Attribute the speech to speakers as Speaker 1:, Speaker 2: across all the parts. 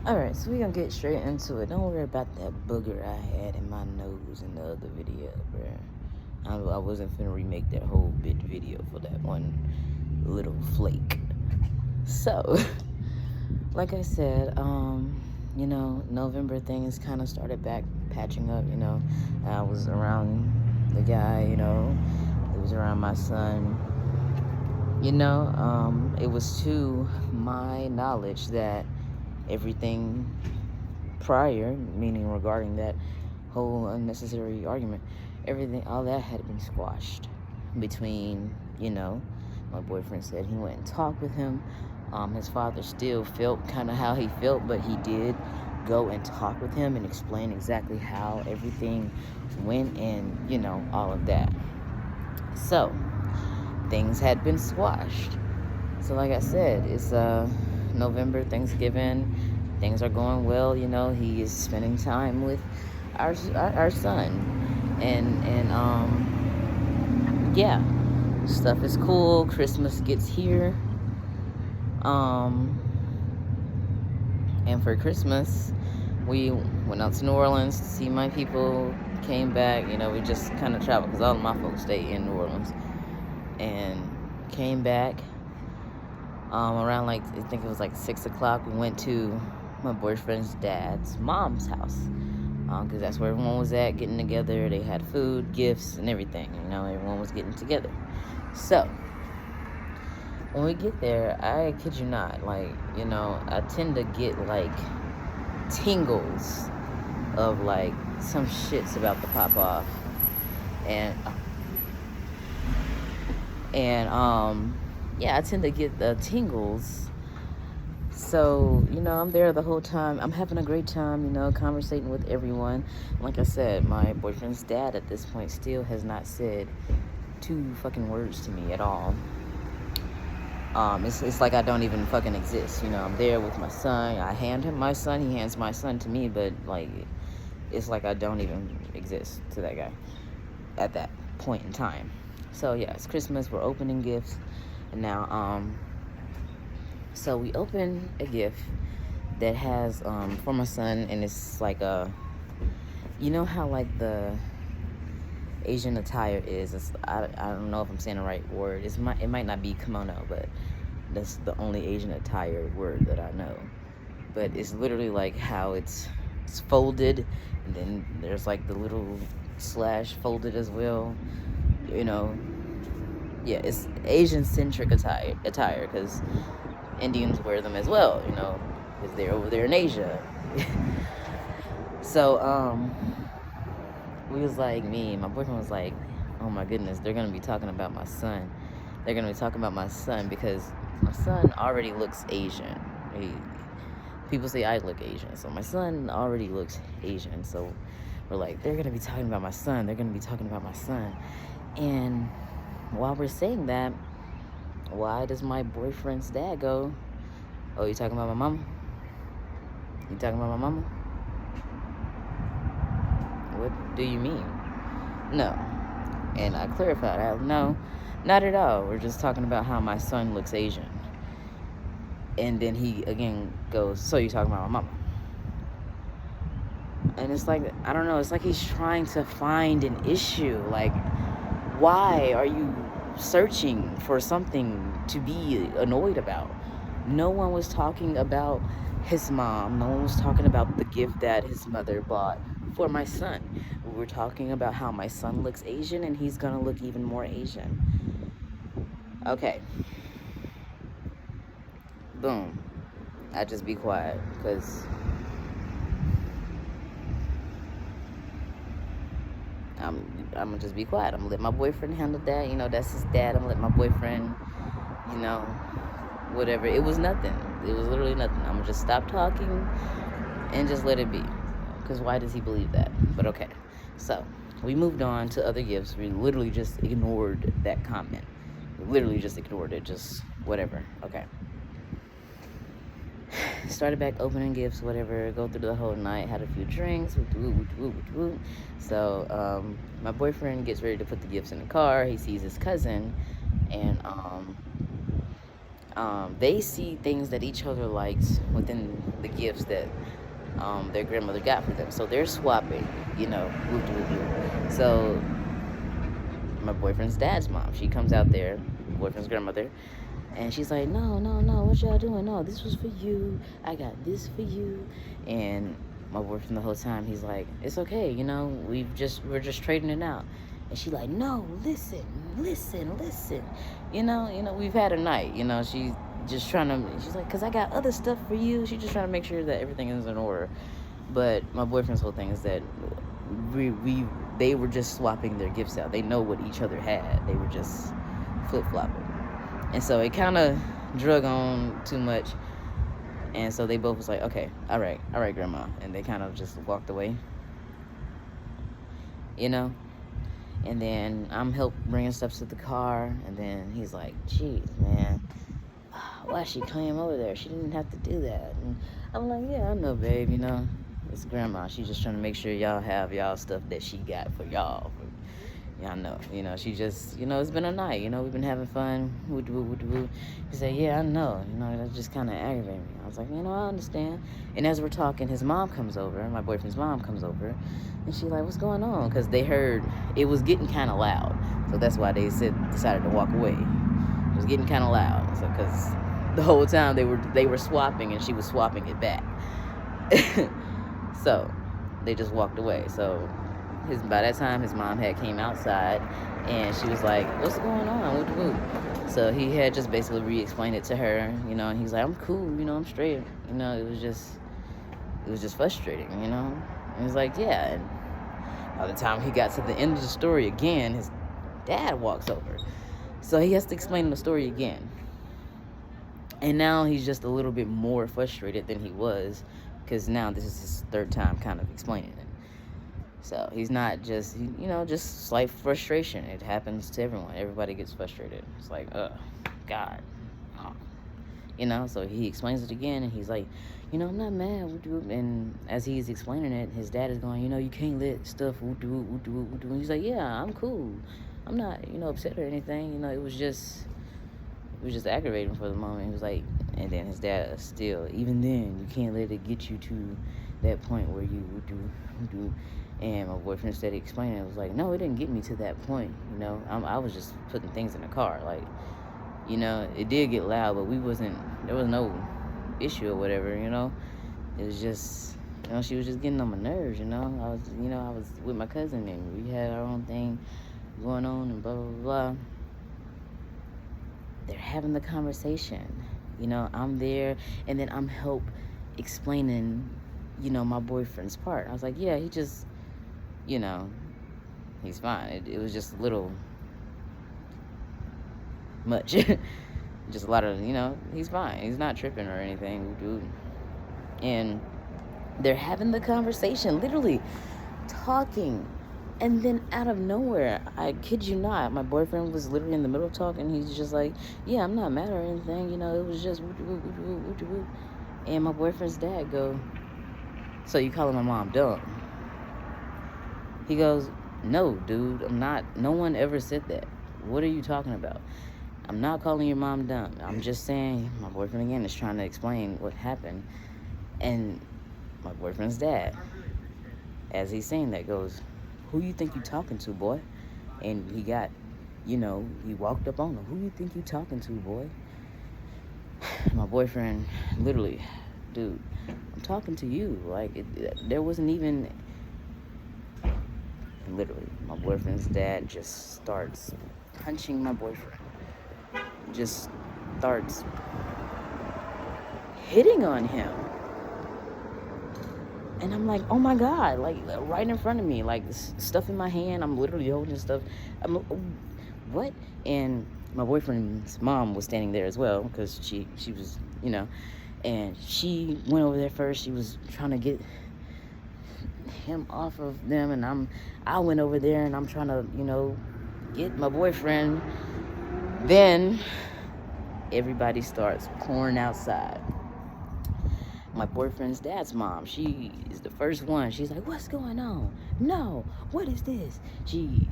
Speaker 1: Alright, so we're gonna get straight into it. Don't worry about that booger I had in my nose in the other video, bruh. I wasn't finna remake that whole bit video for that one little flake. So, like I said, November things kind of started back patching up, I was around the guy, it was around my son. It was to my knowledge that everything prior, meaning regarding that whole unnecessary argument, everything, all that had been squashed between, my boyfriend said he went and talked with him. His father still felt kind of how he felt, but he did go and talk with him and explain exactly how everything went and, all of that. So, things had been squashed. So like I said, it's November, Thanksgiving. Things are going well. He is spending time with our son, and yeah, stuff is cool. Christmas gets here, and for Christmas, we went out to New Orleans to see my people. Came back. We just kind of traveled because all of my folks stay in New Orleans, and came back. Around I think it was 6 o'clock, we went to my boyfriend's dad's mom's house, because that's where everyone was at, getting together. They had food, gifts, and everything. Everyone was getting together. So when we get there, I kid you not, I tend to get tingles of some shit's about to pop off, and yeah, I tend to get the tingles. So, I'm there the whole time. I'm having a great time, conversating with everyone. Like I said, my boyfriend's dad at this point still has not said 2 fucking words to me at all. It's like I don't even fucking exist. I'm there with my son. I hand him my son. He hands my son to me, but it's like I don't even exist to that guy at that point in time. So yeah, it's Christmas. We're opening gifts. And now, so we open a gift that has, for my son, and it's how the Asian attire is. I don't know if I'm saying the right word. It might not be kimono, but that's the only Asian attire word that I know. But it's literally how it's folded, and then there's the little slash folded as well, Yeah, it's Asian-centric attire because Indians wear them as well, because they're over there in Asia. So, we was me and my boyfriend was oh my goodness, they're going to be talking about my son. They're going to be talking about my son because my son already looks Asian. People say I look Asian, so my son already looks Asian. So we're they're going to be talking about my son. They're going to be talking about my son. And while we're saying that, why does my boyfriend's dad go, "Oh, you talking about my mama? You talking about my mama? What do you mean?" No. And I clarified, no, not at all. We're just talking about how my son looks Asian. And then he again goes, "So you talking about my mama?" And it's I don't know, it's he's trying to find an issue. Why are you searching for something to be annoyed about? No one was talking about his mom. No one was talking about the gift that his mother bought for my son. We were talking about how my son looks Asian and he's gonna look even more Asian. Okay. Boom. I just be quiet because I'm gonna just be quiet. I'm gonna let my boyfriend handle that. That's his dad. I'm gonna let my boyfriend, whatever. It was nothing. It was literally nothing. I'm gonna just stop talking and just let it be. Because why does he believe that? But okay. So we moved on to other gifts. We literally just ignored that comment. We literally just ignored it. Just whatever. Okay. Started back opening gifts, whatever. Go through the whole night. Had a few drinks. So my boyfriend gets ready to put the gifts in the car. He sees his cousin, and They see things that each other likes within the gifts that their grandmother got for them. So they're swapping, whoop de whoop whoop. So my boyfriend's dad's mom, she comes out there, boyfriend's grandmother, and she's like, no, no, no, what y'all doing? No, this was for you. I got this for you. And my boyfriend the whole time, he's like, it's okay, we're just trading it out. And she like, no, listen. We've had a night, she's just trying to, she's like, because I got other stuff for you. She's just trying to make sure that everything is in order. But my boyfriend's whole thing is that they were just swapping their gifts out. They know what each other had. They were just flip-flopping. And so it kind of drug on too much. And so they both was like, okay, all right, grandma. And they kind of just walked away, And then I'm help bringing stuff to the car. And then he's like, geez, man, why she came over there? She didn't have to do that. And I'm like, yeah, I know, babe, It's grandma. She's just trying to make sure y'all have y'all stuff that she got for y'all. Y'all know. She just, it's been a night. We've been having fun. He said, yeah, I know. That just kind of aggravated me. I was like, I understand. And as we're talking, his mom comes over. My boyfriend's mom comes over. And she's like, what's going on? Because they heard it was getting kind of loud. So that's why they decided to walk away. It was getting kind of loud. So because the whole time they were swapping and she was swapping it back. So they just walked away. So by that time his mom had came outside and she was like, what's going on? So he had just basically re-explained it to her, and he's like, I'm cool, I'm straight. It was just frustrating, And he's like, yeah. And by the time he got to the end of the story again, his dad walks over. So he has to explain the story again. And now he's just a little bit more frustrated than he was, because now this is his third time kind of explaining it. So he's not just, just slight frustration. It happens to everyone. Everybody gets frustrated. It's like, God. So he explains it again, and he's like, I'm not mad. And as he's explaining it, his dad is going, you can't let stuff. And he's like, yeah, I'm cool. I'm not, upset or anything. It was just aggravating for the moment. He was like, and then his dad still, even then, you can't let it get you to that point where you do. And my boyfriend started explaining. It was like, no, it didn't get me to that point. I was just putting things in the car. Like, it did get loud, but there was no issue or whatever, It was just, she was just getting on my nerves, I was with my cousin and we had our own thing going on and blah, blah, blah. They're having the conversation, I'm there, and then I'm help explaining, my boyfriend's part. I was like, yeah, he just, he's fine. It was just a little much. Just a lot of, he's fine. He's not tripping or anything, dude. And they're having the conversation, literally talking. And then out of nowhere, I kid you not, my boyfriend was literally in the middle of talking. He's just like, yeah, I'm not mad or anything. It was just woo. And my boyfriend's dad go, so you calling my mom dumb? He goes, no, dude, I'm not. No one ever said that. What are you talking about? I'm not calling your mom dumb. I'm just saying, my boyfriend again is trying to explain what happened. And my boyfriend's dad, as he's saying that, goes, who you think you talking to, boy? And he got, he walked up on him. Who you think you talking to, boy? My boyfriend, literally, dude, I'm talking to you. Like, there wasn't even, literally, my boyfriend's dad just starts punching my boyfriend. Just starts hitting on him. And I'm like, oh my God, like right in front of me, like stuff in my hand. I'm literally holding stuff. I'm what? And my boyfriend's mom was standing there as well, because she was, and she went over there first. She was trying to get him off of them, and I went over there and I'm trying to, get my boyfriend. Then everybody starts pouring outside. My boyfriend's dad's mom, she is the first one. She's like, what's going on? No, what is this? She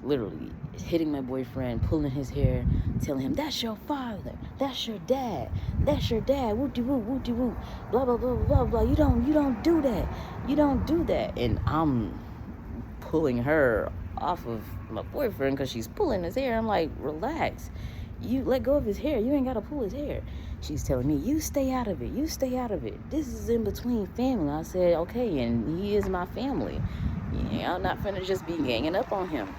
Speaker 1: literally hitting my boyfriend, pulling his hair, telling him, that's your father, that's your dad, whoop-de-whoop, whoop-de-whoop, blah, blah, blah, blah, blah, you don't do that, and I'm pulling her off of my boyfriend because she's pulling his hair. I'm like, relax, you let go of his hair, you ain't gotta pull his hair. She's telling me, you stay out of it, this is in between family. I said, okay, and he is my family. Yeah, I'm not finna just be ganging up on him.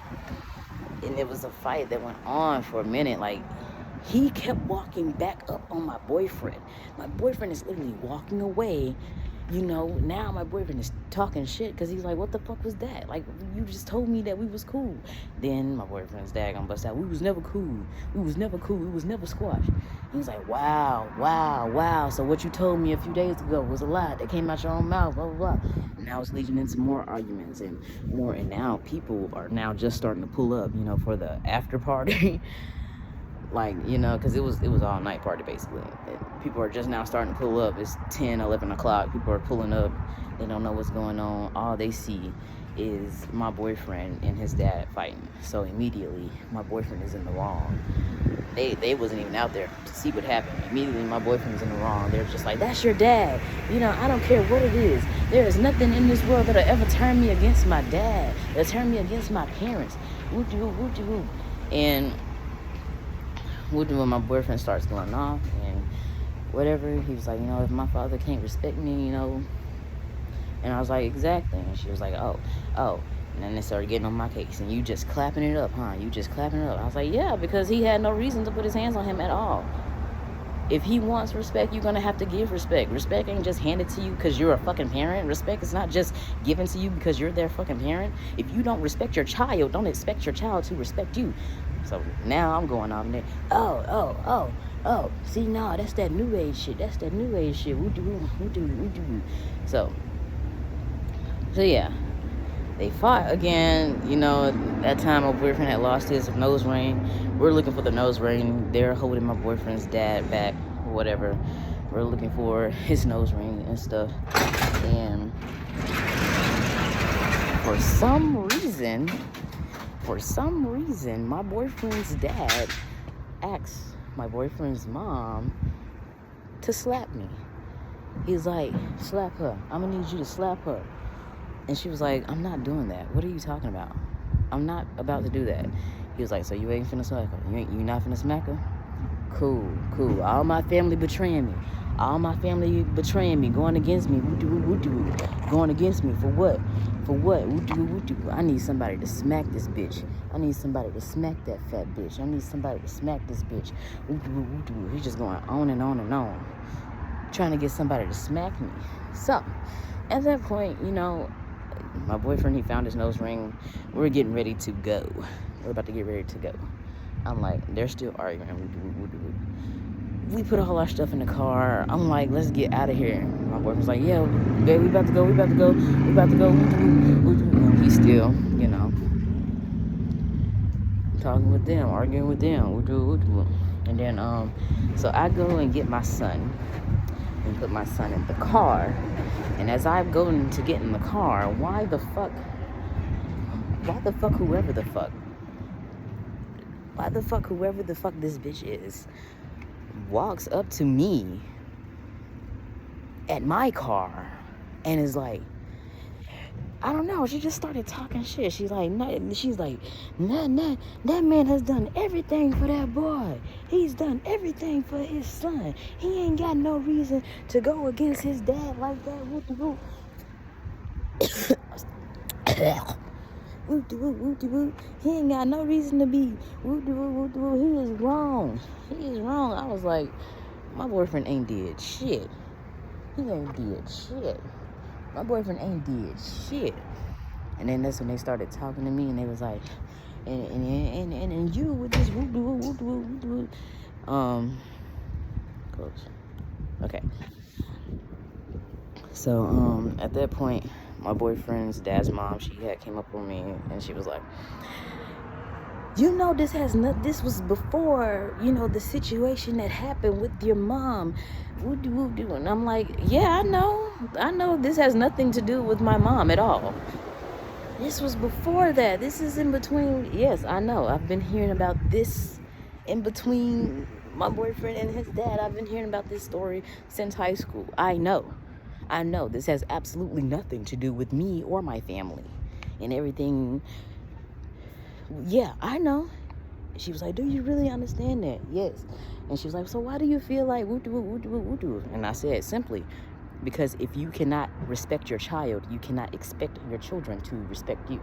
Speaker 1: And it was a fight that went on for a minute. Like, he kept walking back up on my boyfriend. My boyfriend is literally walking away. Now my boyfriend is talking shit because he's like, what the fuck was that? Like, you just told me that we was cool. Then my boyfriend's dad gonna bust out, we was never cool. We was never squashed. He was like, wow. So what you told me a few days ago was a lie that came out your own mouth, blah, blah, blah. And now it's leading into more arguments and more. And now people are now just starting to pull up, for the after party. Like, because it was all night party basically. People are just now starting to pull up. It's 10, 11 o'clock. People are pulling up. They don't know what's going on. All they see is my boyfriend and his dad fighting. So immediately, my boyfriend is in the wrong. They wasn't even out there to see what happened. Immediately, my boyfriend's in the wrong. They're just like, that's your dad. I don't care what it is. There is nothing in this world that'll ever turn me against my dad. That'll turn me against my parents. Woo-de-woo. And when my boyfriend starts going off and whatever, he was like, if my father can't respect me, and I was like, exactly. And she was like, oh. And then they started getting on my case. And you just clapping it up, huh? I was like, yeah, because he had no reason to put his hands on him at all. If he wants respect, you're going to have to give respect. Respect ain't just handed to you because you're a fucking parent. Respect is not just given to you because you're their fucking parent. If you don't respect your child, don't expect your child to respect you. So now I'm going on there. Oh. See, no, that's that new age shit. Woo-doo. So yeah. They fought again. That time my boyfriend had lost his nose ring. We're looking for the nose ring. They're holding my boyfriend's dad back, whatever. We're looking for his nose ring and stuff. And for some reason, my boyfriend's dad asked my boyfriend's mom to slap me. He's like, slap her. I'm gonna need you to slap her. And she was like, I'm not doing that. What are you talking about? I'm not about to do that. He was like, so you ain't finna smack her? You not finna smack her? Cool. All my family betraying me. Going against me. Woo-doo. Going against me. For what? Woo-doo. I need somebody to smack this bitch. I need somebody to smack that fat bitch. I need somebody to smack this bitch. Woo-doo. He's just going on and on and on. Trying to get somebody to smack me. So, at that point, my boyfriend, he found his nose ring. We're getting ready to go. We're about to get ready to go. I'm like, they're still arguing. We put all our stuff in the car. I'm like, let's get out of here. My boyfriend's like, yeah, babe, we about to go. And he's still, talking with them, arguing with them. And then, so I go and get my son and put my son in the car. And as I'm going to get in the car, why the fuck whoever the fuck this bitch is walks up to me at my car and is like, I don't know, she just started talking shit. She's like, nah, that man has done everything for that boy. He's done everything for his son. He ain't got no reason to go against his dad like that. Woo-doo. He ain't got no reason to be. He is wrong. I was like, my boyfriend ain't did shit. My boyfriend ain't did shit. And then that's when they started talking to me, and they was like, and you with this close. Okay. So at that point, my boyfriend's dad's mom, she had came up on me, and she was like, this was before, the situation that happened with your mom. And I'm like, yeah, I know this has nothing to do with my mom at all. This was before that. This is in between. Yes, I know. I've been hearing about this in between my boyfriend and his dad. I've been hearing about this story since high school. I know. This has absolutely nothing to do with me or my family and everything. Yeah, I know. She was like, do you really understand that? Yes. And she was like, so why do you feel like woo-doo? And I said, simply, because if you cannot respect your child, you cannot expect your children to respect you.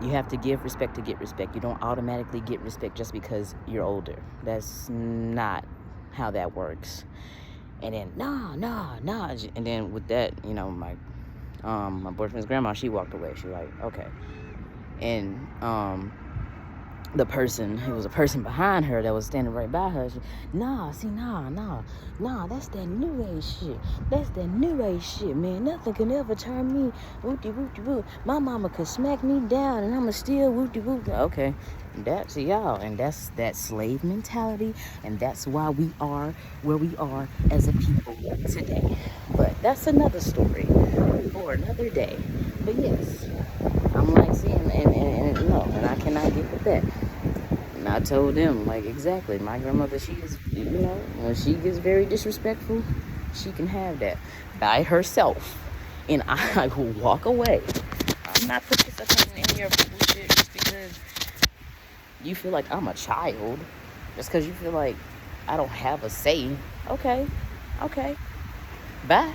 Speaker 1: You have to give respect to get respect. You don't automatically get respect just because you're older. That's not how that works. And then, nah. And then with that, you know, my boyfriend's grandma, she walked away. She was like, okay. And the person, it was a person behind her that was standing right by her. She, nah, that's that new age shit. That's that new age shit, man. Nothing can ever turn me woo. My mama could smack me down and I'ma still woo. Okay, that's y'all, and that's that slave mentality, and that's why we are where we are as a people today. But that's another story for another day. But yes, I'm like seeing and no, and I cannot get with that. And I told them, like, exactly, my grandmother, she is, you know, when she gets very disrespectful, she can have that by herself. And I will walk away. I'm not participating in your bullshit just because you feel like I'm a child. Just because you feel like I don't have a say. Okay. Bye.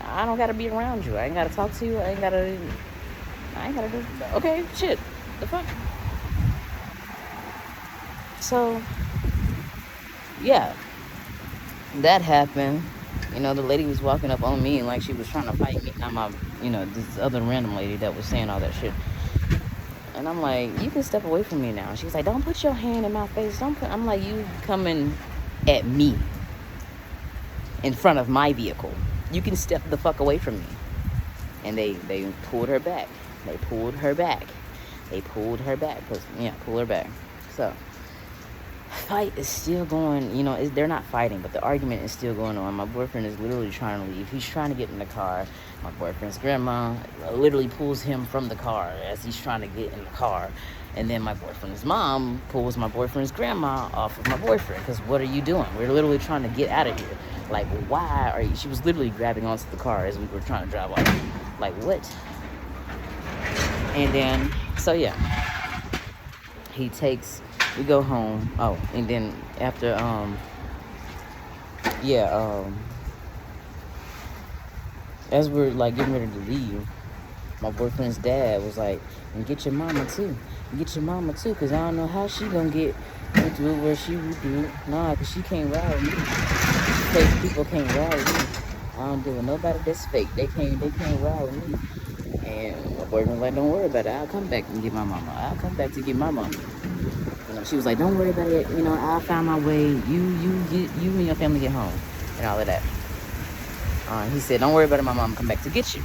Speaker 1: I don't got to be around you. I ain't got to talk to you. I ain't got to do, okay, shit. The fuck? So, yeah, that happened. You know, the lady was walking up on me and like she was trying to fight me. Not my, you know, this other random lady that was saying all that shit. And I'm like, you can step away from me now. She's like, don't put your hand in my face. I'm like, you coming at me in front of my vehicle. You can step the fuck away from me. And they pulled her back. Pull her back. Pull her back. So, fight is still going, you know, they're not fighting, but the argument is still going on. My boyfriend is literally trying to leave. He's trying to get in the car. My boyfriend's grandma literally pulls him from the car as he's trying to get in the car. And then my boyfriend's mom pulls my boyfriend's grandma off of my boyfriend. Because what are you doing? We're literally trying to get out of here. Like, why are you? She was literally grabbing onto the car as we were trying to drive off. Like, what? And then, so yeah. We go home. Oh, and then after, as we're like getting ready to leave, my boyfriend's dad was like, and get your mama too, because I don't know how she gonna get into it where she would do it. Nah, because she can't ride with me. Fake people can't ride with me. I don't deal with nobody that's fake. They can't ride with me. And my boyfriend was like, don't worry about it. I'll come back and get my mama. You know, she was like, don't worry about it. You know, I'll find my way. You and your family get home and all of that. He said, don't worry about it. My mom come back to get you.